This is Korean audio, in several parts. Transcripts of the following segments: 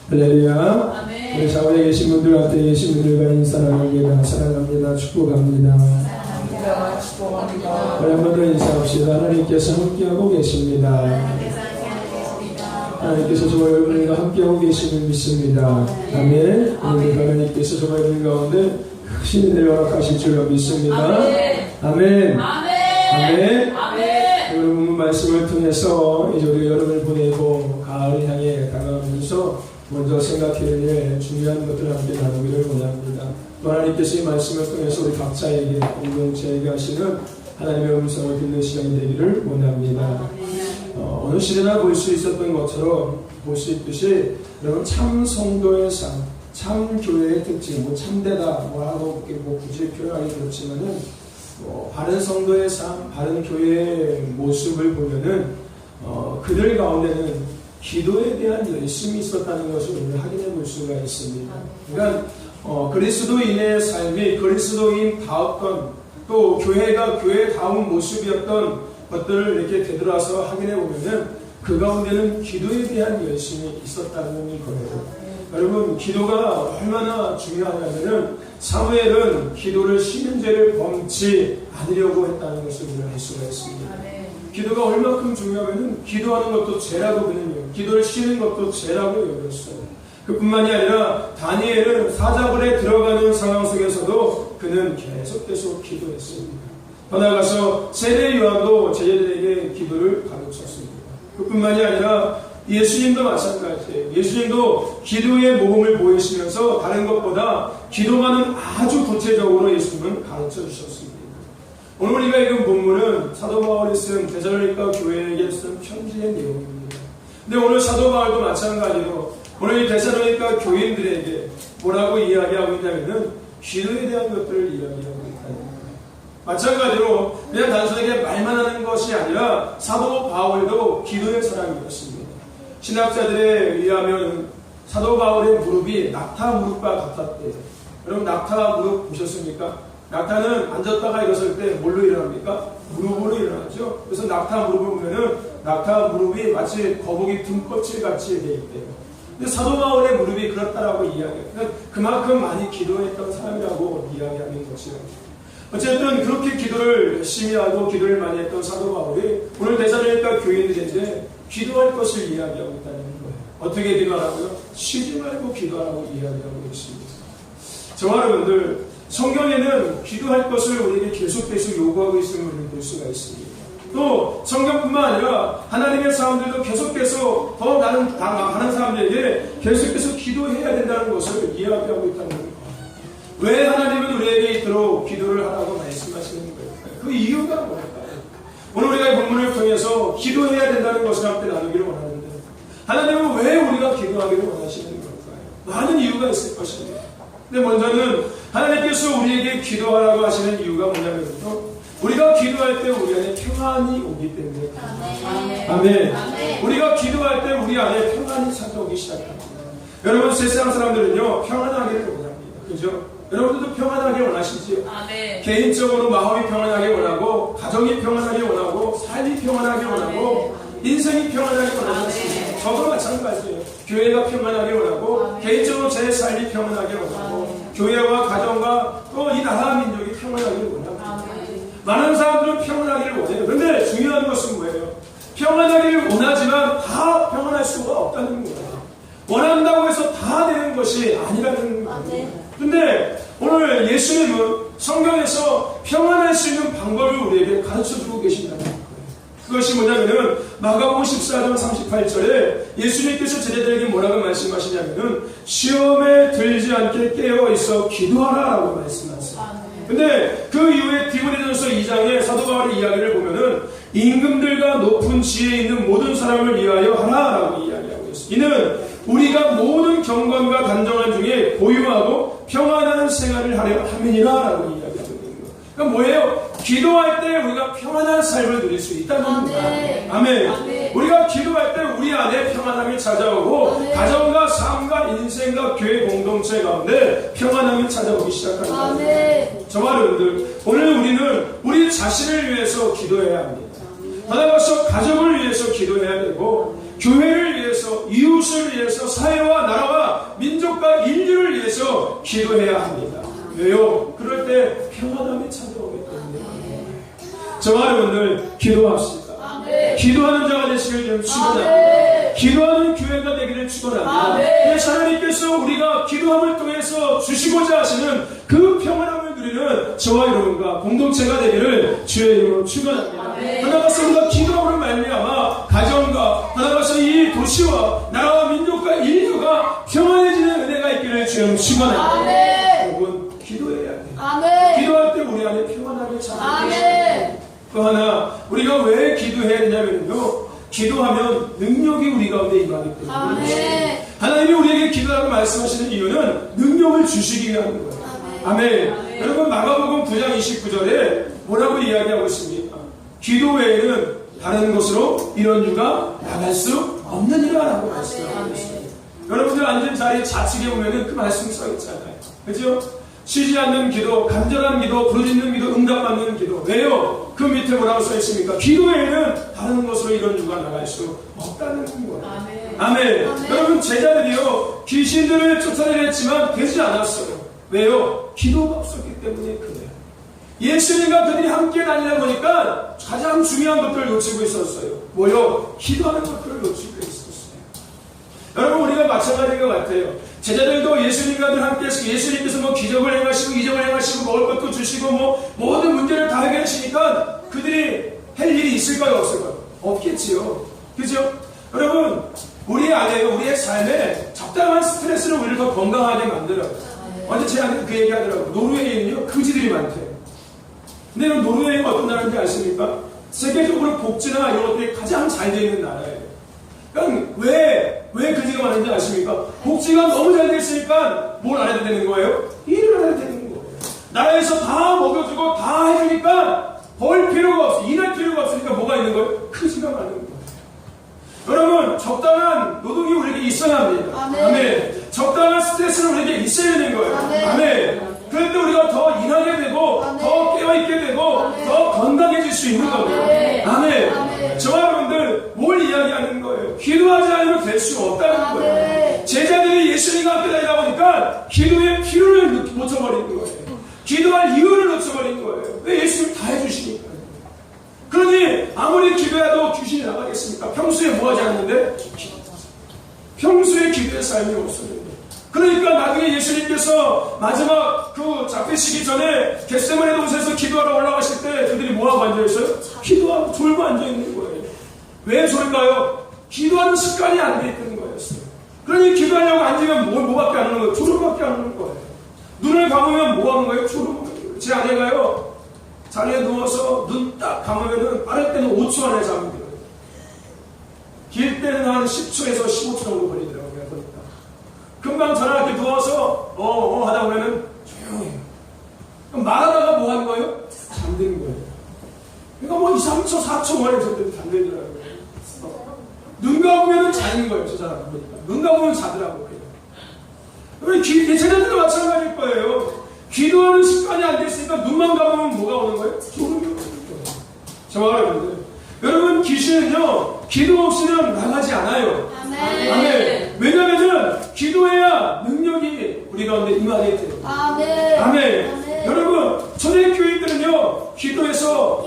할렐루야. 우리 좌우에 계신 분들, 앞에 계신 분들과 인사합니다. 사랑합니다. 축복합니다. 우리 한 번 더 인사합시다. 하나님께서 함께하고 계십니다. 하나님께서 정말 여러분과 함께하고 계시는 믿습니다. 아멘. 오늘 하나님께서 정말 여러분 가운데 크신 은혜를 허락하실 줄 믿습니다. 아멘. 아멘. 여러분 말씀을 통해서 이제 우리 여름을 보내고 가을을 향해 다가가면서 먼저 생각해야 될 중요한 것들을 함께 나누기를 원합니다. 또 하나님께서 이 말씀을 통해서 우리 각자에게, 공동체에게 하시는 하나님의 음성을 듣는 시간이 되기를 원합니다. 어느 시대나 볼 수 있었던 것처럼 볼 수 있듯이 여러분 참 성도의 삶, 참 교회의 특징, 참되다 하고 굳이 표현하기 그렇지만은 바른 성도의 삶, 바른 교회의 모습을 보면은 그들 가운데는 기도에 대한 열심이 있었다는 것을 우리가 확인해 볼 수가 있습니다. 그러니까 그리스도인의 삶이 그리스도인다웠던, 또 교회가 교회다운 모습이었던 것들을 이렇게 되돌아서 확인해 보면은 그 가운데는 기도에 대한 열심이 있었다는 거예요. 여러분, 기도가 얼마나 중요하냐면은 사무엘은 기도를 쉬는 죄를 범치 않으려고 했다는 것을 우리가 알 수가 있습니다. 기도가 얼마큼 중요하면은 기도하는 것도 죄라고 그는요, 기도를 쉬는 것도 죄라고 여겼어요. 그뿐만이 아니라 다니엘은 사자굴에 들어가는 상황 속에서도 그는 계속 기도했습니다. 더 나아가서 세례 요한도 제자들에게 기도를 가르쳤습니다. 그뿐만이 아니라 예수님도 마찬가지예요. 예수님도 기도의 모범을 보이시면서 다른 것보다 기도만은 아주 구체적으로 예수님은 가르쳐 주셨습니다. 오늘 우리가 읽은 본문은 사도 바울이 쓴 데살로니가 교회에게 쓴 편지의 내용입니다. 근데 오늘 사도 바울도 마찬가지로 오늘 이 데살로니가 교인들에게 뭐라고 이야기하고 있냐면은 기도에 대한 것들을 이야기하고 있다는 거예요. 마찬가지로 그냥 단순하게 말만 하는 것이 아니라 사도 바울도 기도의 사람이었습니다. 신학자들에 의하면 사도 바울의 무릎이 낙타 무릎과 같았대요. 여러분, 낙타 무릎 보셨습니까? 낙타는 앉았다가 일어설 때 뭘로 일어납니까? 무릎으로 일어나죠. 그래서 낙타 무릎을 보면은 낙타 무릎이 마치 거북이 등껍질 같이 되어 있대요. 근데 사도 바울의 무릎이 그렇다라고 이야기해요. 그만큼 많이 기도했던 사람이라고 이야기하는 것이에요. 어쨌든 그렇게 기도를 열심히 하고 기도를 많이 했던 사도 바울이 오늘 데살로니가 교인들에게 기도할 것을 이야기하고 있다는 거예요. 어떻게 기도하라고요? 쉬지 말고 기도하라고 이야기하고 있습니다. 저와 여러분들, 성경에는 기도할 것을 우리에게 계속 요구하고 있음을 볼 수가 있습니다. 또 성경뿐만 아니라 하나님의 사람들도 계속해서 더 많은 사람들에게 계속해서 기도해야 된다는 것을 이야기하고 있다는 겁니다. 왜 하나님은 우리에게 이토록 기도를 하라고 말씀하시는 거예요? 그 이유가 뭘까요? 오늘 우리가 이 본문을 통해서 기도해야 된다는 것을 함께 나누기를 원하는데, 하나님은 왜 우리가 기도하기를 원하시는 걸까요? 많은 이유가 있을 것입니다. 근데 먼저는 하나님께서 우리에게 기도하라고 하시는 이유가 뭐냐면요, 우리가 기도할 때 우리 안에 평안이 오기 때문에. 아멘. 우리가 기도할 때 우리 안에 평안이 찾아오기 시작합니다. 여러분, 세상 사람들은요 평안하기를 원합니다. 그죠? 여러분들도 평안하게 원하시지요? 개인적으로 마음이 평안하게 원하고, 가정이 평안하게 원하고, 삶이 평안하게 원하고, 인생이 평안하게 원하는, 저도 마찬가지예요. 교회가 평안하게 원하고, 개인적으로 제 삶이 평안하게 원하고, 교회와 가정과 또 이 나라 민족이 평안하기를 원합니다. 많은 사람들은 평안하기를 원해요. 그런데 중요한 것은 뭐예요? 평안하기를 원하지만 다 평안할 수가 없다는 거예요. 원한다고 해서 다 되는 것이 아니라는 거예요. 근데 오늘 예수님은 성경에서 평안할 수 있는 방법을 우리에게 가르쳐주고 계신다는 거예요. 그것이 뭐냐면은 마가복음 14장 38절에 예수님께서 제자들에게 뭐라고 말씀하시냐면은 시험에 들지 않게 깨어 있어 기도하라라고 말씀하세요. 근데 그 이후에 디모데전서 2장의 사도 바울의 이야기를 보면은 임금들과 높은 지혜에 있는 모든 사람을 위하여 하라라고 이야기하고 있어요. 이는 우리가 모든 경건과 단정한 중에 고유하고 평안한 생활을 하려 함이니라라고 이야기하고 있는 거예요. 그러니까 뭐예요? 기도할 때 우리가 평안한 삶을 누릴 수 있다는 겁니다. 아멘. 우리가 기도할 때 우리 안에 평안함이 찾아오고, 가정과 삶과 인생과 교회 공동체 가운데 평안함이 찾아오기 시작합니다. 저와 여러분들, 오늘 우리는 우리 자신을 위해서 기도해야 합니다. 더 나아가서 가정을 위해서 기도해야 되고, 교회를 위해서 위해서, 이웃을 위해서, 사회와 나라와 민족과 인류를 위해서 기도해야 합니다. 왜요? 그럴 때 평안함이 찾아오기 때문에. 저와 여러분들 기도합시다. 기도하는 자가 되시길 좀 축원합니다. 기도하는 교회가 되기를 축원합니다. 그래서 하나님께서 우리가 기도함을 통해서 주시고자 하시는 그 평안함을 누리는 저와 여러분과 공동체가 되기를 주의 이름으로 축원합니다. 하나님께서 우리가 기도함으로 말미암아 가정과 하나님께서 이 도시와 나라와 민족과 인류가 평안해지는 은혜가 있기를 주의 이름으로 축원합니다. 여러분 기도해야 돼요. 기도할 때 우리 안에 평안함이 찾아오고 또 하나 우리가 왜 기도해야 되냐면요, 기도하면 능력이 우리 가운데 임하기 때문에. 하나님이 우리에게 기도하라고 말씀하시는 이유는 능력을 주시기 위한 거예요. 아멘. 여러분 마가복음 9장 29절에 뭐라고 이야기하고 있습니까? 기도 외에는 다른 곳으로 이런 유가 나갈 수 없느니라 라고 말씀하고 있습니다. 여러분들 앉은 자리에 좌측에 보면은 그 말씀 써 있잖아요. 그죠? 쉬지 않는 기도, 간절한 기도, 부르짖는 기도, 응답받는 기도. 왜요? 그 밑에 뭐라고 써 있습니까? 기도에는 다른 것으로 이런 유가 나갈 수 없다는 거예요. 아멘. 여러분 제자들이요 귀신들을 쫓아내려 했지만 되지 않았어요. 왜요? 기도가 없었기 때문에 그래요. 예수님과 그들이 함께 다니다 보니까 가장 중요한 것들을 놓치고 있었어요. 뭐요? 기도하는 것들을 놓치고 있었어요. 여러분 우리가 마찬가지인 것 같아요. 제자들도 예수님과 늘 함께해서 예수님께서 뭐 기적을 행하시고 이적을 행하시고 먹을 것도 주시고 뭐 모든 문제를 다 해결하시니까 그들이 할 일이 있을까요 없을까요? 없겠지요. 그죠? 여러분 우리 안에요 우리의 삶에 적당한 스트레스를 우리를 더 건강하게 만들어요. 어제 제 아내가 그 얘기 하더라고요. 노르웨이는요 그지들이 많대요. 근데 노르웨이가 어떤 나라인지 아십니까? 세계적으로 복지나 이런 것들이 가장 잘 되어 있는 나라예요. 그러니까 왜 그지가 많은지 아십니까? 복지가 너무 잘 됐으니까 뭘 안 해도 되는 거예요? 일을 안 해도 되는 거예요. 나라에서 다 먹여주고 다 해주니까 벌 필요가 없어. 일할 필요가 없으니까 뭐가 있는 거예요? 그지가 많은 거예요. 여러분 적당한 노동이 우리에게 있어야 합니다. 아멘. 적당한 스트레스는 우리에게 있어야 되는 거예요. 아멘. 그럴 때 우리가 더 일하게 되고 더 깨어있게 되고 더 건강해질 수 있는 겁니다. 아멘. 저와 여러분들 뭘 이야기하는 거예요? 기도하지 않으면 될 수 없다는 거예요. 제자들이 예수님과 함께 다니다 보니까 기도의 필요를 놓쳐버린 거예요. 기도할 이유를 놓쳐버린 거예요. 왜 예수님 다 해주시니까. 그러니 아무리 기도해도 귀신이 나가겠습니까? 평소에 뭐 하지 않는데? 평소에 기도의 삶이 없었는데. 그러니까 나중에 예수님께서 마지막 그 잡히시기 전에 겟세마네 동산에서 기도하러 올라가실 때 그들이 뭐하고 앉아있어요? 기도하고 졸고 앉아있는 거예요. 왜 졸까요? 기도하는 습관이 안 돼 있던 거였어요. 그러니 기도하려고 앉으면 뭐밖에 안 오는 거예요? 졸음밖에 안 오는 거예요. 눈을 감으면 뭐 하는 거예요? 졸음. 제 아내가요 자리에 누워서 눈 딱 감으면은 빠를 때는 5초 안에 잠이 들어요. 길 때는 한 10초에서 15초 정도 걸리더라고요. 그러니까 금방 저랑 이렇게 누워서 하다 보면은 조용히 해요. 그럼 말하다가 뭐 하는 거예요? 잠드는 거예요. 그러니까 뭐 2, 3초, 4초 만에 잠들더라고요. 눈 감으면은 자는 거예요. 저 사람 보니까. 눈 감으면 자더라고요. 우리 제자들도 마찬가지일 거예요. 기도하는 습관이 안 됐으니까 눈만 감으면 뭐가 오는 거예요? 졸음이 오는 거예요. 저와 여러분들. 여러분 귀신은요 기도 없이는 나가지 않아요. 아멘. 왜냐면은 기도해야 능력이 우리 가운데 임하게 돼요. 아멘. 여러분 초대교인들은요 기도해서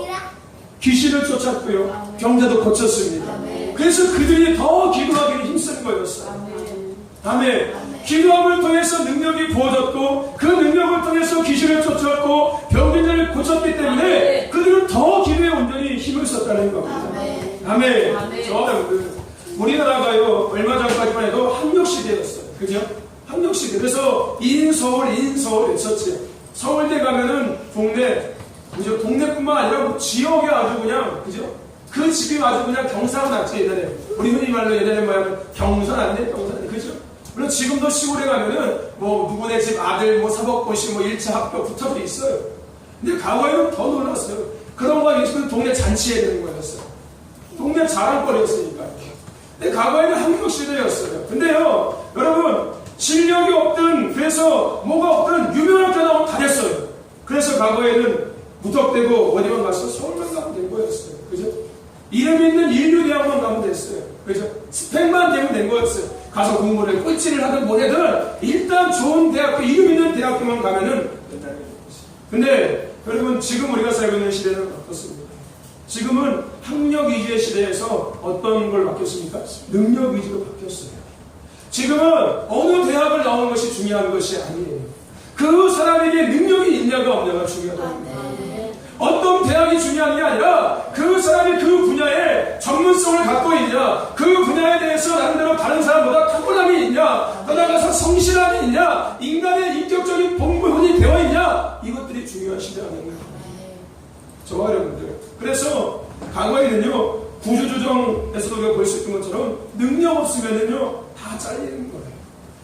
귀신을 쫓았고요 병자도 고쳤습니다. 그래서 그들이 더 기도하기를 힘쓴 거였어요. 아멘. 기도함을 통해서 능력이 부어졌고 그 능력을 통해서 귀신을 쫓았고 병든 자를 고쳤기 때문에 그들은 더 기도에 온전히 힘을 썼다는 겁니다. 아멘. 저와 여러분들 우리나라가요 얼마 전까지만 해도 학력시대였어요. 그죠? 학력시대. 그래서 인서울 했었지. 서울대 가면은 그죠? 동네뿐만 아니라 뭐 지역에 아주 그냥 그죠? 그 집이 아주 그냥 경사났지 예전에. 우리 흔히 말로 예전에 뭐야 경선 안 돼? 경선 그죠? 물론 지금도 시골에 가면은 뭐 누구네 집 아들 뭐 사법고시 뭐 1차 합격 붙어져 있어요. 근데 과거에는 더 놀랐어요. 그런 거 있으면 동네 잔치해야 되는 거였어요. 동네 자랑거리였으니까. 근데 과거에는 학력시대였어요. 근데요 여러분 실력이 없든 그래서 뭐가 없든 유명한 학교 나오면 다 됐어요. 그래서 과거에는 무턱대고 어디만 가서 서울만 가면 된 거였어요. 그죠? 이름 있는 인류대학만 가면 됐어요. 그죠? 스펙만 되면 된 거였어요. 가서 공부를 꼴찌를 하든 뭐래든 일단 좋은 대학교, 이름 있는 대학교만 가면은 된다는 거죠. 근데 여러분, 지금 우리가 살고 있는 시대는 어떻습니까? 지금은 학력 위주의 시대에서 어떤 걸 바뀌었습니까? 능력 위주로 바뀌었어요. 지금은 어느 대학을 나오는 것이 중요한 것이 아니에요. 그 사람에게 능력이 있냐가 없냐가 중요하다. 어떤 대학이 중요한 게 아니라 그 사람이 그 분야에 전문성을 갖고 있냐, 그 분야에 대해서 나름대로 다른 사람보다 탁월함이 있냐, 더 나아가서 성실함이 있냐, 인간의 인격적인 본분이 되어 있냐, 이것들이 중요한 시대라는 거예요. 저와 여러분들, 그래서 과거에는요, 구조조정에서도 우리가 볼 수 있던 것처럼 능력 없으면은요 다 잘리는 거예요.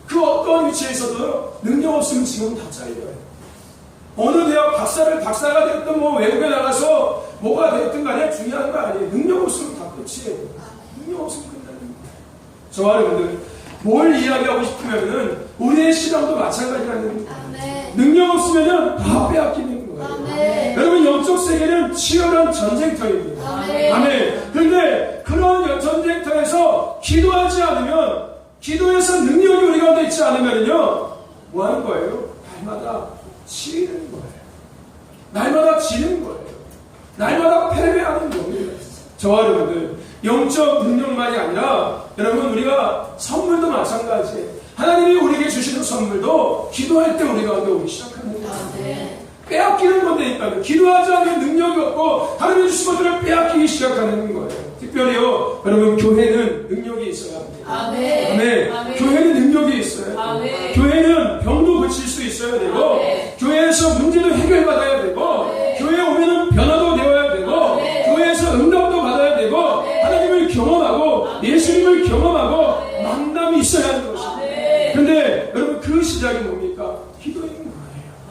그 어떤 위치에 있어도 능력 없으면 지금은 다 잘려요. 어느 대학 박사가 되었든 뭐 외국에 나가서 뭐가 되었든 간에 중요한 거 아니에요. 능력 없으면 다 끝이에요. 능력 없으면 끝나는 거예요. 저와 여러분들, 뭘 이야기하고 싶으면은 우리의 신앙도 마찬가지라는 거예요. 능력 없으면은 다 빼앗기는 거예요. 여러분, 영적 세계는 치열한 전쟁터입니다. 아멘. 그런데 그런 전쟁터에서 기도하지 않으면, 기도에서 능력이 우리 가운데 있지 않으면요, 뭐 하는 거예요? 날마다 치는 거예요. 날마다 지는 거예요. 날마다 패배하는 거예요. 저와 여러분들, 영적 능력만이 아니라 여러분, 우리가 선물도 마찬가지예요. 하나님이 우리에게 주시는 선물도 기도할 때 우리 가운데 오기 시작하는 거예요. 빼앗기는 건데 있다면, 기도하지 않으면 능력이 없고 하나님이 주신 것들을 빼앗기기 시작하는 거예요. 특별히요, 여러분, 교회는 능력이 있어야 합니다. 아멘. 아멘. 교회는 능력이 있어요. 아멘. 교회는 병도 고칠 수 있어야 되고, 아멘. 교회에서 문제도 해결받아야 되고, 아멘. 교회에 오면은 변화도 되어야 되고, 아멘. 교회에서 응답도 받아야 되고, 아멘. 하나님을 경험하고, 아멘. 예수님을 경험하고, 아멘. 만남이 있어야 하는 것입니다. 그런데 여러분, 그 시작이 뭡니까? 기도인 거예요.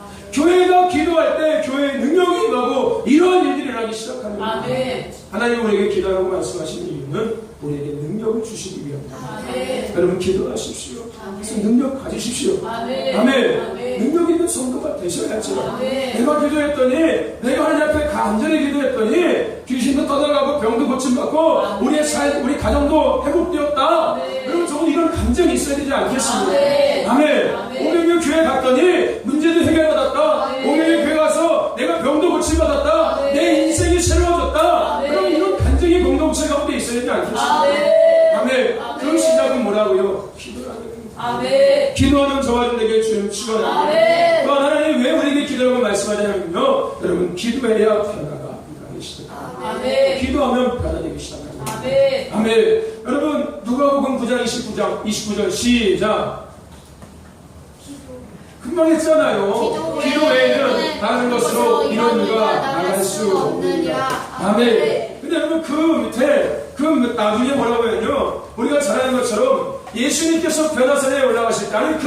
아멘. 교회가 기도할 때 교회의 능력이 임하고 이러한 일들이 일어나기 시작하는 거예요. 하나님 우리에게 기도하라고 말씀하신 이유는 우리에게 능력을 주시기 위함입니다. 여러분, 기도하십시오. 그래서 능력 가지십시오. 아멘. 능력 있는 성도가 되셔야죠. 내가 기도했더니, 내가 하나님 앞에 간절히 기도했더니 귀신도 떠나가고 병도 고침받고 우리의 삶, 우리 가정도 회복되었다. 여러분, 저는 이런 감정이 있어야 되지 않겠습니까? 아멘. 오늘은 교회 갔더니 문제도 해결받았다. 오늘은 교회 가서 내가 병도 고침받았다. 내 인생이 새로워졌다. 그럼 이런 간증이 공동체 가운데 있어야 되지 않겠습니까? 아멘. 그 시작은 뭐라고요? 기도라는 거예요. 아멘. 기도하는 저와 여러분에게 주님 축원합니다. 또한 하나님 왜 우리에게 기도라고 말씀하냐면요, 여러분, 기도해야 변화가 일어나기 시작합니다. 기도하면 변화되기 시작합니다. 아멘. 여러분, 누가복음 9장 29절 시작. 금방 했잖아요. 기도 외에는 다른 것으로 이런 누가 나갈 수 없느니라. 아멘. 근데 여러분, 그 밑에 나중에 뭐라고 하면요, 우리가 잘 아는 것처럼 예수님께서 변화산에 올라가실 때, 아니 그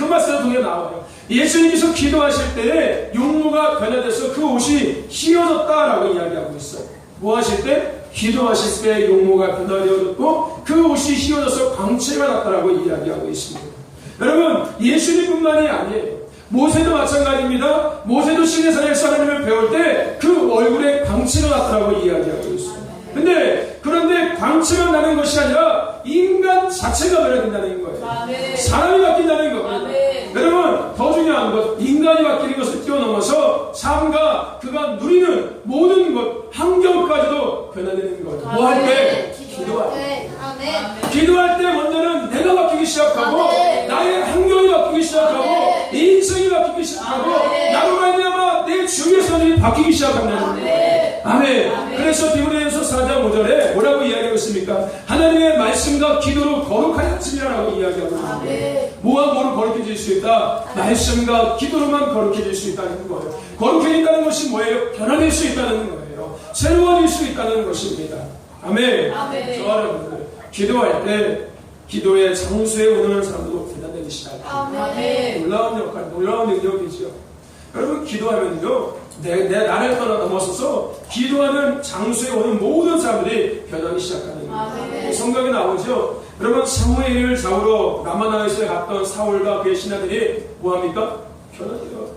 말씀도 동에 나와요. 예수님께서 기도하실 때에 용모가 변화돼서 그 옷이 휘어졌다라고 이야기하고 있어요. 뭐 하실 때? 기도하실 때 용모가 변화되어졌고 그 옷이 휘어져서 광채가 났다라고 이야기하고 있습니다. 여러분, 예수님뿐만이 아니에요. 모세도 마찬가지입니다. 모세도 시내산에서 하나님을 배울 때 그 얼굴에 광채가 났다라고 이야기하고 있어요. 그런데 광채가 나는 것이 아니라 인간 자체가 변화된다는 거예요. 사람이 바뀐다는 겁니다. 여러분, 더 중요한 것, 인간이 바뀌는 것을 뛰어넘어서 삶과 그가 누리는 모든 것, 환경까지도 변화되는 거예요. 뭐 할 때? 기도할 때. 기도할 때 먼저는 내가 바뀌기 시작하고, 나의 환경이 바뀌기 시작하고, 내 인생이 바뀌기 시작하고, 나로 말미암아 내 주위의 사람들이 바뀌기 시작한다는 거예요. 아멘. 그래서 디모데전서 4장 5절에 뭐라고 이야기하고 있습니까? 하나님의 말씀과 기도로 거룩하였으리라고 이야기하고 있습니다. 뭐와 뭐로 거룩해질 수 있다? 말씀과 기도로만 거룩해질 수 있다는 거예요. 거룩해진다는 것이 뭐예요? 변화될 수 있다는 거예요. 새로워질 수 있다는 것입니다. 아멘. 저와 여러분들, 기도할 때 기도의 장소에 오는 사람도 대단하기 시작합니다. 놀라운 역할, 놀라운 능력이죠. 여러분, 기도하면요, 나를 넘어서서 기도하는 장소에 오는 모든 사람들이 변하기 시작하는 거예요. 성경에 나오죠. 여러분, 사무엘을 잡으러 라마나에서 갔던 사울과 그의 신하들이 뭐합니까? 변화돼요.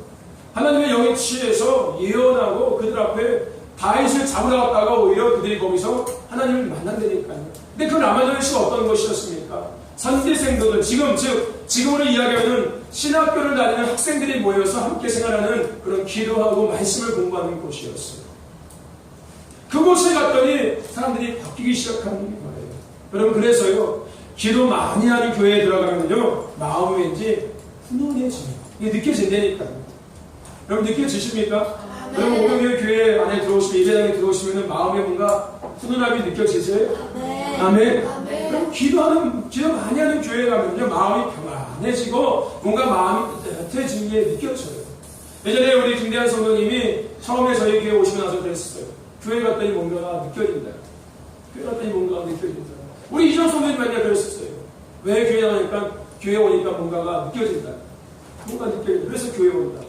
하나님의 영에 취해서 예언하고 그들 앞에 다윗을 잡으러 갔다가 오히려 그들이 거기서 하나님을 만난다니까요. 근데 그 라마다이스가 어떤 것이었습니까? 선교생도들, 지금으로 이야기하는 신학교를 다니는 학생들이 모여서 함께 생활하는 그런 기도하고 말씀을 공부하는 곳이었어요. 그곳에 갔더니 사람들이 바뀌기 시작하는 거예요. 여러분, 그래서요, 기도 많이 하는 교회에 들어가면요, 마음이 왠지 훈훈해져요. 이게 느껴진다니까요. 여러분, 느껴지십니까? 여러분, 오늘 교회 안에 들어오시면, 예배당에 들어오시면 마음에 뭔가 훈훈함이 느껴지세요? 아멘. 그럼 기도 많이 하는 교회에 가면요, 마음이 평안해지고, 뭔가 마음이 따뜻해지는 게 느껴져요. 예전에 우리 김대한 성도님이 처음에 저희 교회 오시고 나서 그랬어요. 교회 갔더니 뭔가가 느껴진다. 교회 갔더니 뭔가가 느껴진다. 우리 이전 성도님 맨날 그랬었어요. 왜 교회 나오니까, 교회 오니까 뭔가가 느껴진다. 뭔가 느껴진다. 그래서 교회 온다.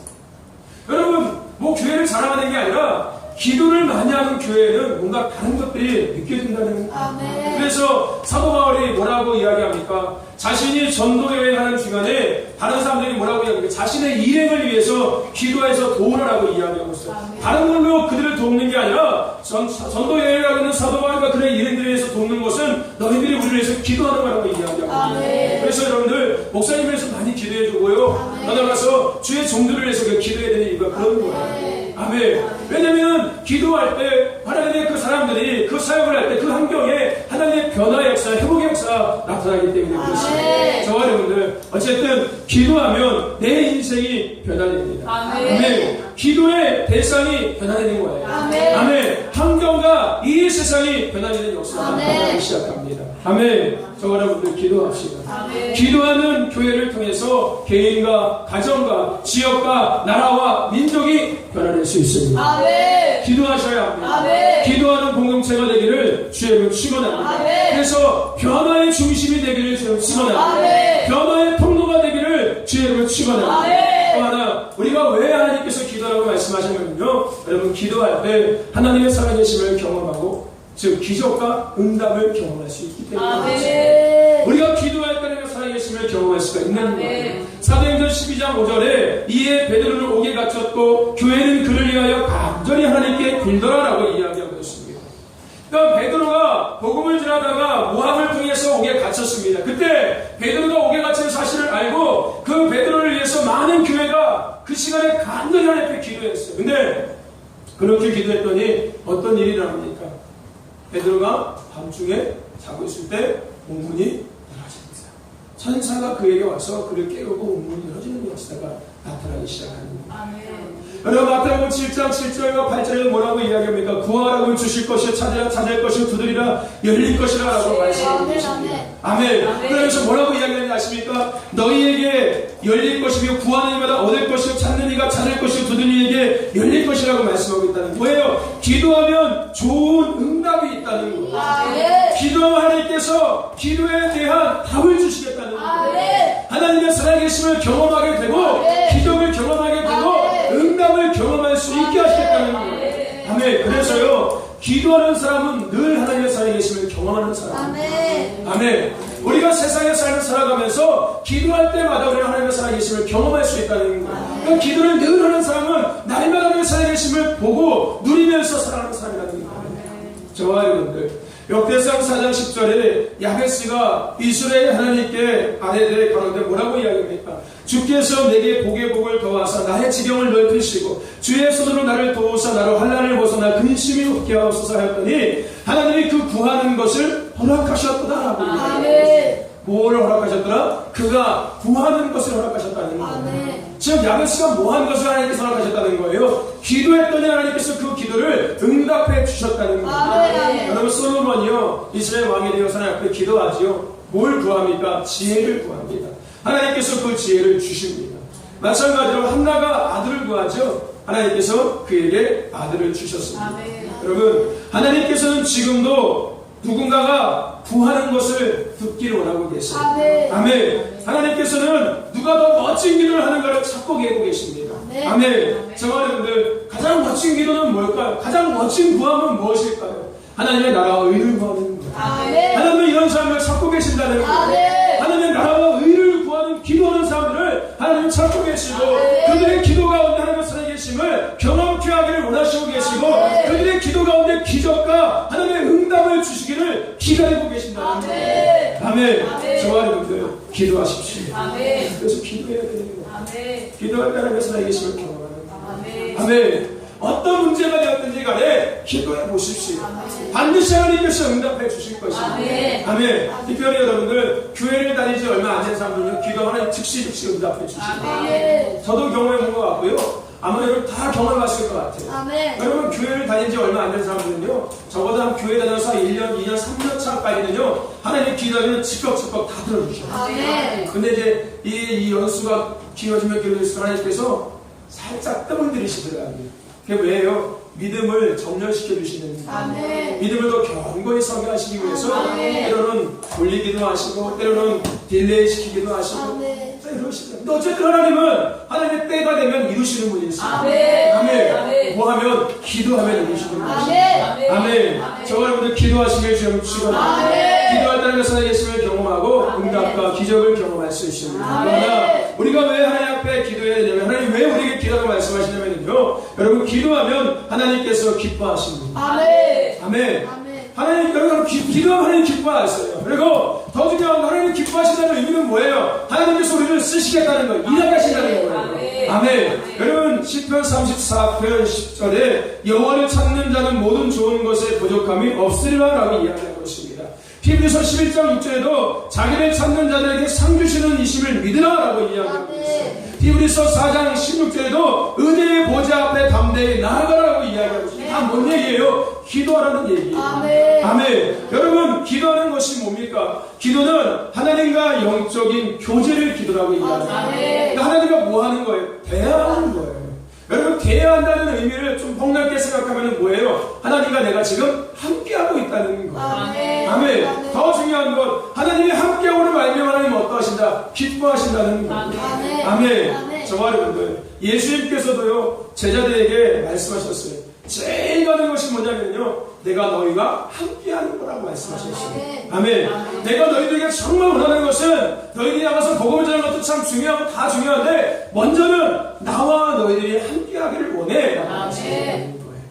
여러분, 뭐 교회를 자랑하는 게 아니라 기도를 많이 하는 교회는 뭔가 다른 것들이 느껴진다는 거예요. 그래서 사도 바울이 뭐라고 이야기합니까? 자신이 전도 여행하는 중간에 다른 사람들이 뭐라고 이야기합니까? 자신의 일행을 위해서 기도해서 도우라고 이야기하고 있어요. 다른 걸로 그들을 돕는 게 아니라 전도 여행을 하는 사도 바울과 그의 일행들을 위해서 돕는 것은 너희들이 우리를 위해서 기도하는 거라고 이야기하고 있어요. 그래서 여러분들 목사님을 위해서 많이 기도해 주고요. 나가서 주의 종들을 위해서 기도해야 되는 이유가 그런 거예요. 아멘. 왜냐면 기도할 때 하나님의 그 사람들이 그 사역을 할 때 그 환경에 하나님의 변화의 역사, 회복의 역사가 나타나기 때문에 그렇습니다. 저와 여러분들 어쨌든 기도하면 내 인생이 변화됩니다. 아멘. 기도의 대상이 변화되는 거예요. 아멘. 환경과 이 세상이 변화되는 역사가 나타나기 시작합니다. 아멘. 저와 여러분들 기도합시다. 아멘. 기도하는 교회를 통해서 개인과 가정과 지역과 나라와 민족이 변화될 수 있습니다. 아멘. 기도하셔야 합니다. 아멘. 기도하는 공동체가 되기를 주의 축원합니다. 그래서 변화의 중심이 되기를 주의 축원합니다. 변화의 통로가 되기를 주의 축원합니다. 또 하나, 우리가 왜 하나님께서 기도하라고 말씀하셨냐면요, 여러분 기도할 때 하나님의 살아계심을 경험하고 즉 기적과 응답을 경험할 수 있기 때문에 우리가 기도할 때 하나님의 살아계심을 경험할 수가 있는 거예요. 사도행전 12장 5절에 이에 베드로를 옥에 갇혔고 교회는 그를 위하여 간절히 하나님께 빌더라라고 이야기하고 있습니다. 그러니까 베드로가 복음을 전하다가 모함을 통해서 옥에 갇혔습니다. 그때 베드로가 옥에 갇힌 사실을 알고 그 베드로를 위해서 많은 교회가 그 시간에 간절히 하나님께 기도했어요. 근데 그렇게 기도했더니 어떤 일이 일어납니까? 베드로가 밤중에 자고 있을 때 옥문이 열어집니다. 천사가 그에게 와서 그를 깨우고 옥문이 열어지는 역사가 나타나기 시작합니다. 여러분 마태복음 7장 7절과 8절에 뭐라고 이야기합니까? 구하라고 주실 것이요 찾을 것이요 두드리라 열릴 것이라 라고 말씀하고 계십니다. 아멘. 그러면서 뭐라고 이야기하는지 아십니까? 너희에게 열릴 것이며 구하는 이마다 얻을 것이요 찾는 이가 찾을 것이요 두드리는 이에게 열릴 것이라고 말씀하고 있다는 거예요. 기도하면 좋은 응답이 있다는 거예요. 기도하면 하나님께서 기도에 대한 답을 주시겠다는 거예요. 하나님의 살아계심을 경험하게 되고 기적을 경험하게 되고 응답을 경험할 수 있게 하시겠다는 거예요. 아멘. 그래서요, 기도하는 사람은 늘 하나님의 살아계심을 경험하는 사람입니다. 아멘. 우리가 세상에 살아가면서 기도할 때마다 우리는 하나님의 살아계심을 경험할 수 있다는 거예요. 그러니까 기도를 늘 하는 사람은 날마다 하나님의 살아계심을 보고 누리면서 살아가는 사람이라는 거예요. 저와 여러분들 역대상 4장 10절에 야베스가 이스라엘 하나님께 아내들의 가운데 뭐라고 이야기합니까? 주께서 내게 복의 복을 더하사 나의 지경을 넓히시고 주의 손으로 나를 도우사 나로 환난을 벗어나 근심이 없게 하옵소서 하였더니 하나님이 그 구하는 것을 허락하셨더라. 뭐를 허락하셨더라? 그가 구하는 것을 허락하셨다는 거예요. 즉 야베스가 뭐한 것을 하나님께서 허락하셨다는 거예요. 기도했더니 하나님께서 그 기도를 응답해 주셨다는 거예요. 여러분 솔로몬이요 이스라엘 왕이 되어서 하나님 앞에 기도하지요. 뭘 구합니까? 지혜를 구합니다. 하나님께서 그 지혜를 주십니다. 마찬가지로 한나가 아들을 구하죠. 하나님께서 그에게 아들을 주셨습니다. 여러분 하나님께서는 지금도 누군가가 구하는 것을 듣기를 원하고 계세요. 아멘. 하나님께서는 누가 더 멋진 기도를 하는가를 찾고 계고 계십니다. 아멘. 저와 여러분들 가장 멋진 기도는 뭘까요? 가장 멋진 구함은 무엇일까요? 하나님의 나라와 의를 구하는 거예요. 하나님은 이런 사람을 찾고 계신다는 거예요. 하나님의 나라와 의를 구하는 기도하는 사람들을 하나님은 찾고 계시고 그들의 기도 가운데 하나님의 살아계심을 경험케 하기를 원하시고 계시고 그들의 기도 가운데 기적과 하나님의 응답을 주시기를 기다리고 계신다. 저와 여러분들 기도하십시오. 아멘. 그래서 기도해야 돼요. 아멘. 기도할 때 하나님의 살아계심을 경험하는 거예요. 아멘. 아멘. 어떤 문제가 되었든지 간에 기도해 보십시오. 아멘. 반드시 하나님께서 응답해 주실 것입니다. 아멘. 아멘. 특별히 여러분들 교회를 다니지 얼마 안 된 사람들은 기도하는 즉시 응답해 주십니다. 아멘. 저도 경험해본 것 같고요. 아마 여러분 다 경험하실 것 같아요. 아멘. 여러분 교회를 다닌 지 얼마 안 된 사람들은요, 적어도 한 교회 다녀서 1년, 2년, 3년 차까지는요, 하나님 기도하면 즉각 다 들어주셔요. 아멘. 근데 이제 이 연수가 길어지면 길어질수록 하나님께서 살짝 뜸을 들이시더라고요. 그게 왜요? 믿음을 정렬시켜 주시는 거예요. 아멘. 믿음을 더 견고히 설계하시기 위해서 아멘. 때로는 돌리기도 하시고 때로는 딜레이 시키기도 하시고 아멘. 이러시더라고요. 근데 어쨌든 하나님은 하나님의 때가 되면 이루시는 분이세요. 아멘. 아멘. 아멘. 뭐 하면 기도하면 이루시는 분이세요. 아멘. 아멘. 아멘. 저와 여러분들 기도하시길 주시거든요. 아멘. 기도할 때는 하나님의 계심을 경험하고 응답과 기적을 경험할 수 있습니다. 아멘. 그러나 우리가 왜 하나님 앞에 기도해야 되냐면, 하나님 왜 우리에게 기도하고 말씀하시냐면요, 여러분 기도하면 하나님께서 기뻐하십니다. 아멘. 아멘. 아멘. 하나님, 여러분 기도하면 하나님 기뻐하세요. 그리고 더 중요한 건 하나님 기뻐하신다는 의미는 뭐예요? 하나님께서 우리를 쓰시겠다는 거예요. 일하시다는 거예요. 아멘. 아멘. 여러분 시편 34편 10절에 여호와를 찾는 자는 모든 좋은 것에 부족함이 없으리라라고 이야기하고 있습니다. 히브리서 11장 6절에도 자기를 찾는 자들에게 상 주시는 이심을 믿으라라고 이야기하고 있습니다. 히브리서 4장 16절에도 은혜의 보좌 앞에 담대히 나아가라고 이야기하고 있습니다. 다 뭔 얘기예요? 기도하라는 얘기예요. 아멘. 아멘. 여러분 기도하는 것이 뭡니까? 기도는 하나님과 영적인 교제를 기도라고 이야기합니다. 아멘. 그러니까 하나님과 뭐 하는 거예요? 대화하는 거예요. 여러분 대화한다는 의미를 좀 폭넓게 생각하면 뭐예요? 하나님과 내가 지금 함께하고 있다는 거예요. 아멘. 아멘. 더 중요한 건 하나님이 함께하고는 말미암아 하나님 어떠하신다? 기뻐하신다는 거예요. 아멘. 아멘. 아멘. 저와 여러분들 예수님께서도요 제자들에게 말씀하셨어요. 제일 많은 것이 뭐냐면요, 내가 너희가 함께하는 거라고 말씀하셨어요. 아멘. 내가 너희들에게 정말 원하는 것은 너희들이 나가서 복음을 전하는 것도 참 중요하고 다 중요한데 먼저는 나와 너희들이 함께하기를 원해 라고 말씀하시는 거예요.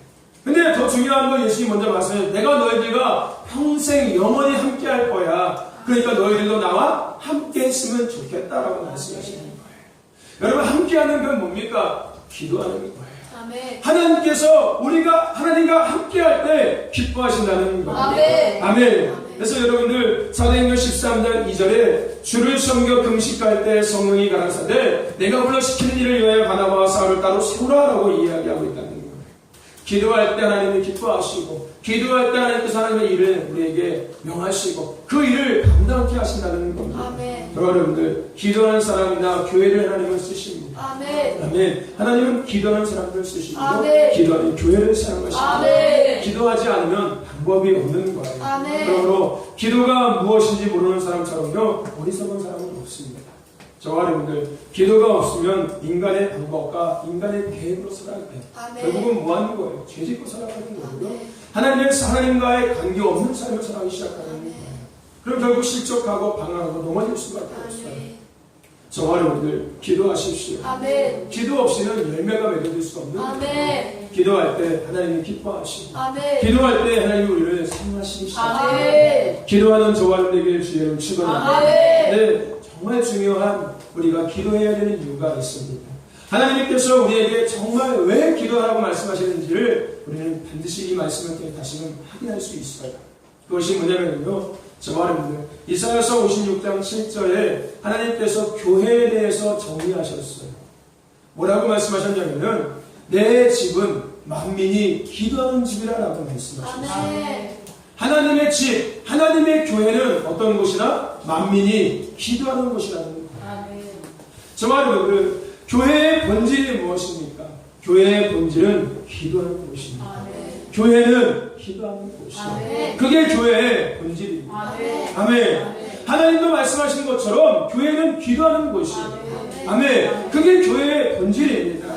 근데 더 중요한 건 예수님이 먼저 말씀하셨어요. 내가 너희들과 평생 영원히 함께할 거야. 그러니까 너희들도 나와 함께 했으면 좋겠다라고 말씀하시는 거예요. 여러분 함께하는 건 뭡니까? 기도하는 거예요. 아멘. 하나님께서 우리가 하나님과 함께할 때 기뻐하신다는 겁니다. 아멘. 아멘. 그래서 여러분들 사도행전 13장 2절에 주를 섬겨 금식할 때 성령이 가라사대 내가 불러 시키는 일을 위하여 바나바와 사울을 따로 세우라라고 이야기하고 있다는 거예요. 기도할 때 하나님이 기뻐하시고 기도할 때 하나님께서 하나님의 일을 우리에게 명하시고 그 일을 감당케 하신다는 겁니다. 아멘. 여러분들 기도하는 사람이나 교회를 하나님은 쓰십니다. 아멘. 아멘. 하나님은 기도하는 사람들을 쓰시고 아멘. 기도하는 교회를 사용하십니다. 아멘. 기도하지 않으면 방법이 없는 거예요. 아멘. 그러므로 기도가 무엇인지 모르는 사람처럼요 어리석은 사람은 없습니다. 저와 여러분들 기도가 없으면 인간의 방법과 인간의 계획으로 살아가요. 아멘. 결국은 뭐 하는 거예요? 죄짓고 살아가는 거고요. 아멘. 하나님과의 관계 없는 삶을 살아가기 시작하는 아멘. 거예요. 그럼 결국 실족하고 방황하고 넘어질 수밖에 없어요. 아멘. 저와 여러분들 기도하십시오. 아멘. 기도 없이는 열매가 맺어질 수 없는 거예요. 아멘. 기도할 때 하나님이 기뻐하시고 아멘. 기도할 때 하나님이 우리를 사랑하시기 시작합니다. 아멘. 기도하는 저와 여러분에게 주의를 주거든요. 아멘. 네, 정말 중요한 우리가 기도해야 되는 이유가 있습니다. 하나님께서 우리에게 정말 왜 기도하라고 말씀하시는지를 우리는 반드시 이 말씀을 통해 다시금 확인할 수 있어요. 그것이 뭐냐면요, 저와 여러분들 이사야서 56장 7절에 하나님께서 교회에 대해서 정리하셨어요. 뭐라고 말씀하셨냐면은 내 집은 만민이 기도하는 집이라고 말씀하셨어요. 아멘. 하나님의 집, 하나님의 교회는 어떤 곳이나 만민이 기도하는 곳이라는 거예요. 아멘. 저와 여러분들 교회의 본질이 무엇입니까? 교회의 본질은 기도하는 곳입니다. 아멘. 교회는 기도하는 곳이에요. 아멘. 그게 교회의 본질입니다. 아멘. 아멘. 하나님도 말씀하신 것처럼 교회는 기도하는 곳이에요. 아멘. 그게 교회의 본질입니다.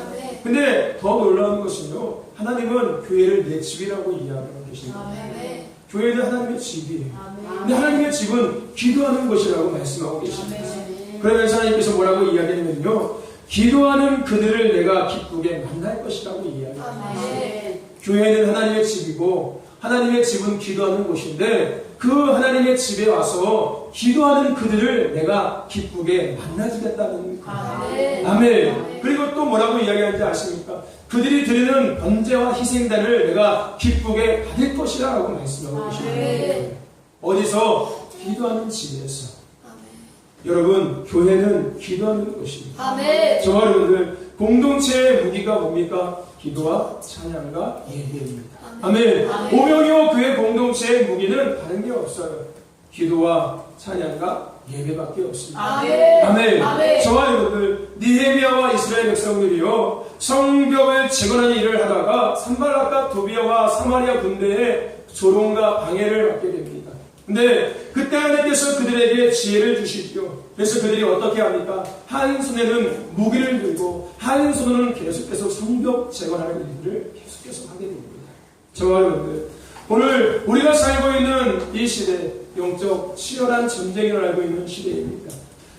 근데 더 놀라운 것은요, 하나님은 교회를 내 집이라고 이야기하고 계십니다. 아멘. 교회는 하나님의 집이에요. 아멘. 근데 하나님의 집은 기도하는 곳이라고 말씀하고 계십니다. 아멘. 그러면서 하나님께서 뭐라고 이야기하냐면요, 기도하는 그들을 내가 기쁘게 만날 것이라고 이야기합니다. 아멘. 교회는 하나님의 집이고 하나님의 집은 기도하는 곳인데 그 하나님의 집에 와서 기도하는 그들을 내가 기쁘게 만나주겠다는 거예요. 아멘. 그리고 또 뭐라고 이야기하는지 아십니까? 그들이 드리는 번제와 희생단을 내가 기쁘게 받을 것이라 라고 말씀하고 계십니다. 어디서? 기도하는 집에서. 여러분, 교회는 기도하는 곳입니다. 저와 여러분들, 공동체의 무기가 뭡니까? 기도와 찬양과 예배입니다. 아멘. 오명이와 교회 공동체의 무기는 다른 게 없어요. 기도와 찬양과 예배밖에 없습니다. 아멘. 저와 여러분들, 니헤미야와 이스라엘 백성들이요, 성벽을 재건하는 일을 하다가 산발락과 도비아와 사마리아 군대의 조롱과 방해를 받게 됩니다. 근데 그때 하나님께서 그들에게 지혜를 주시죠. 그래서 그들이 어떻게 합니까? 한 손에는 무기를 들고 한 손으로는 계속해서 성벽 재건하는 일들을 계속해서 하게 됩니다. 저와 여러분들, 오늘 우리가 살고 있는 이 시대, 영적 치열한 전쟁이 일어나고 있는 시대입니다.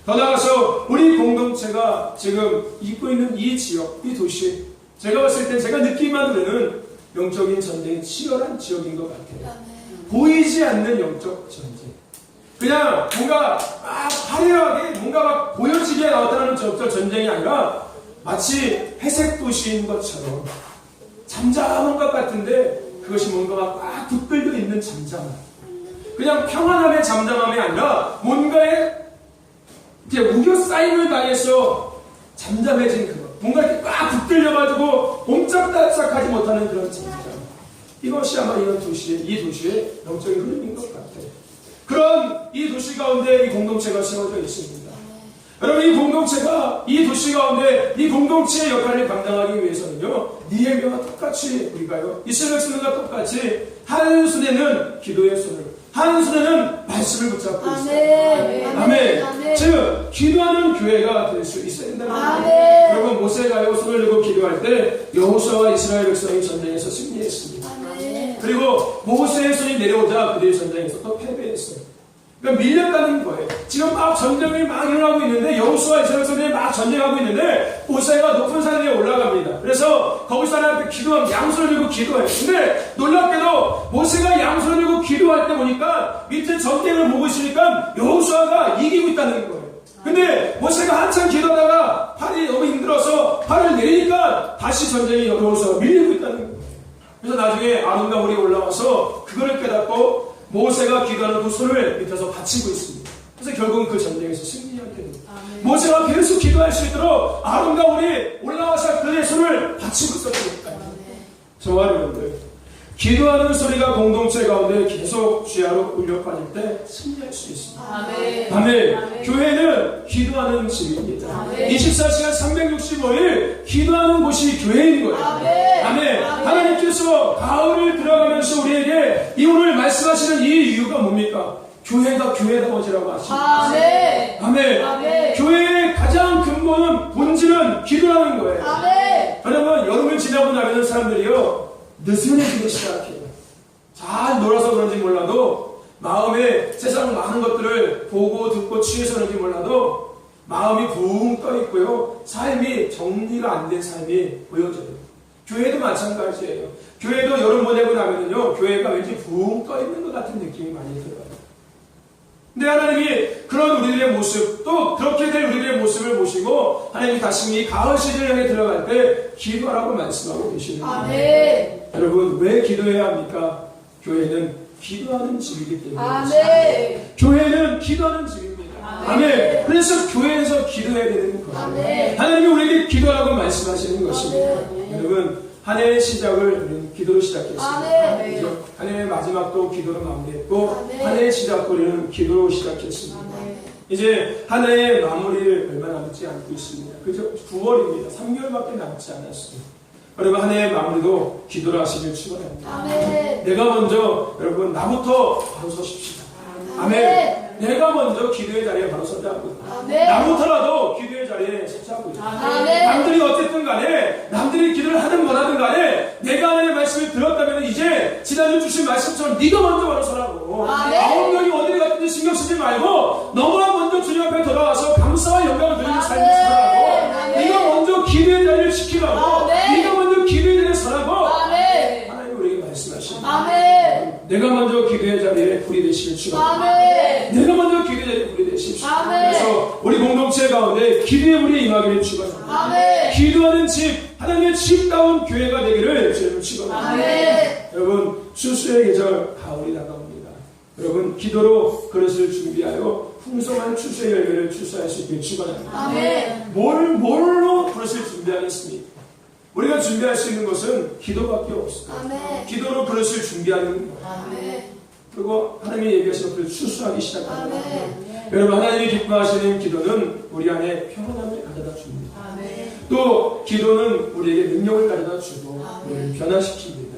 더 나아가서 우리 공동체가 지금 입고 있는 이 지역, 이 도시, 제가 봤을 때 제가 느끼기만 되는 영적인 전쟁이 치열한 지역인 것 같아요. 보이지 않는 영적 전쟁. 그냥 뭔가 막 화려하게 뭔가 막 보여지게 나타나는 영적 전쟁이 아니라 마치 회색 도시인 것처럼 잠잠한 것 같은데 그것이 뭔가 막 붙들려 있는 잠잠함. 그냥 평안함의 잠잠함이 아니라 뭔가에 이제 우겨싸임을 당해서 잠잠해진 그거. 뭔가 이렇게 꽉 붙들려가지고 옴짝달싹하지 못하는 그런 잠잠. 이것이 아마 이 도시의 영적인 흐름인 것 같아요. 그런 이 도시 가운데 이 공동체가 세워져 있습니다. 여러분, 이 공동체가 이 도시 가운데 이 공동체의 역할을 감당하기 위해서는요, 니헤미야와 똑같이 우리가요, 이스라엘 백성들과 똑같이 한 손에는 기도의 손을, 한 손에는 말씀을 붙잡고 있어요. 아멘. 즉 기도하는 교회가 될 수 있어야 된다는 거예요. 여러분, 모세가요 손을 들고 기도할 때 여호수아와 이스라엘 백성이 전쟁에서 승리했습니다. 그리고 모세의 손이 내려오자 그들이 전쟁에서 또 패배했어요. 그러니까 밀렸다는 거예요. 지금 막 전쟁이 막 일어나고 있는데 여호수아와 이스라엘 백성들이 막 전쟁하고 있는데 모세가 높은 산 위에 올라갑니다. 그래서 거기서 하나님께 기도하면 양손을 들고 기도해요. 근데 놀랍게도 모세가 양손을 들고 기도할 때 보니까 밑에 전쟁을 보고 있으니까 여호수아가 이기고 있다는 거예요. 근데 모세가 한참 기도하다가 팔이 너무 힘들어서 팔을 내리니까 다시 전쟁이 여호수아가 밀리고 있다는 거예요. 그래서 나중에 아론과 홀이 올라와서 그거를 깨닫고 모세가 기도하는 그 손을 밑에서 받치고 있습니다. 그래서 결국은 그 전쟁에서 승리하게 됩니다. 모세가 계속 기도할 수 있도록 아론과 홀이 올라와서 그의 손을 받치고 있었으니까. 저와 여러분들, 기도하는 소리가 공동체 가운데 계속 주야로 울려 빠질 때 승리할 수 있습니다. 아멘. 교회는 기도하는 집입니다. 24시간 365일 기도하는 곳이 교회인 거예요. 아멘. 하나님께서 가을을 들어가면서 우리에게 이 오늘 말씀하시는 이 이유가 뭡니까? 교회가 교회다워지라고 하십니다. 아멘. 교회의 가장 근본은 본질은 기도라는 거예요. 여러분, 여름을 지나고 나면 사람들이요 느슨해지기 시작해요. 잘 놀아서 그런지 몰라도 마음에 세상 많은 것들을 보고 듣고 취해서 그런지 몰라도 마음이 붕 떠 있고요. 삶이 정리가 안 된 삶이 보여져요. 교회도 마찬가지예요. 교회도 여름 보내고 나면요, 교회가 왠지 붕 떠 있는 것 같은 느낌이 많이 들어요. 근데 하나님이 그런 우리들의 모습, 또 그렇게 될 우리들의 모습을 보시고 하나님이 다시 이 가을 시즌을 향해 들어갈 때 기도하라고 말씀하고 계시는 거예요. 여러분, 왜 기도해야 합니까? 교회는 기도하는 집이기 때문에. 교회는 기도하는 집입니다. 아멘. 그래서 교회에서 기도해야 되는 거예요. 하나님이 우리에게 기도하라고 말씀하시는 것입니다. 여러분, 한 해의 시작을 우리는 기도로 시작했습니다. 한 해의 마지막도 기도로 마무리했고 한 해의 시작도 우리는 기도로 시작했습니다. 이제 한 해의 마무리를 얼마 남지 않고 있습니다. 그죠? 9월입니다. 3개월밖에 남지 않았습니다. 여러분, 한 해의 마무리도 기도로 하시길 축원합니다. 내가 먼저, 여러분, 나부터 바로 서십시다. 아멘. 내가 먼저 기도의 자리에 바로 서자고요. 나부터라도 기도의 자리에 서자고요. 남들이 어쨌든 간에, 남들이 기도를 하든 뭐하든 간에 내가 하나님의 말씀을 들었다면 이제 지난주 주신 말씀처럼 네가 먼저 바로 서라고. 9명이 어디를 갔든지 신경 쓰지 말고 너무나 먼저 주님 앞에 돌아와서 감사와 영광을 드리는 삶을 살라고. 네가 먼저 기도의 자리를 지키라고. 네가 먼저 기도의 자리에 서라고. 하나님 우리에게 말씀하십니다. 내가 먼저 기도의 자리에 불이 되시길 그래서 우리 공동체 가운데 기도의 물이 임하기를 축원합니다. 기도하는 집, 하나님의 집다운 교회가 되기를 주님을 축원합니다. 여러분, 추수의 계절 가을이 다가옵니다. 여러분, 기도로 그릇을 준비하여 풍성한 추수의 열매를 추수할 수 있기를 축원합니다. 뭘로 그릇을 준비하겠습니까? 우리가 준비할 수 있는 것은 기도밖에 없습니다. 기도로 그릇을 준비하는 거예요. 그리고 하나님이 얘기하신 것들을 추수하기 시작합니다. 여러분, 하나님이 기뻐하시는 기도는 우리 안에 평안함을 가져다 줍니다. 또 기도는 우리에게 능력을 가져다 주고 우리를 변화시킵니다.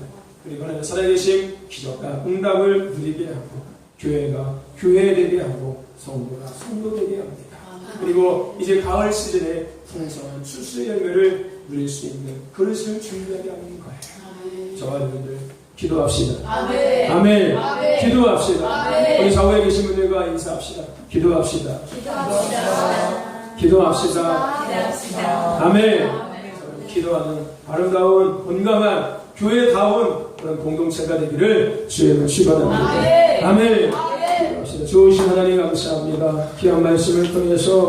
그리고 하나님 살아계신 기적과 응답을 누리게 하고 교회가 교회되게 하고 성도가 성도되게 합니다. 그리고 이제 가을 시즌에 풍성한 추수의 열매를 누릴 수 있는 그릇을 준비하게 하는 거예요. 저와 여러분들 기도합시다. 아멘. 기도합시다. 우리 좌우에 계신 분들과 인사합시다. 기도합시다. 아멘. 기도하는 아름다운 건강한 교회다운 그런 공동체가 되기를 주님을 축원합니다. 아멘. 기도합시다. 좋으신 하나님 감사합니다. 귀한 말씀을 통해서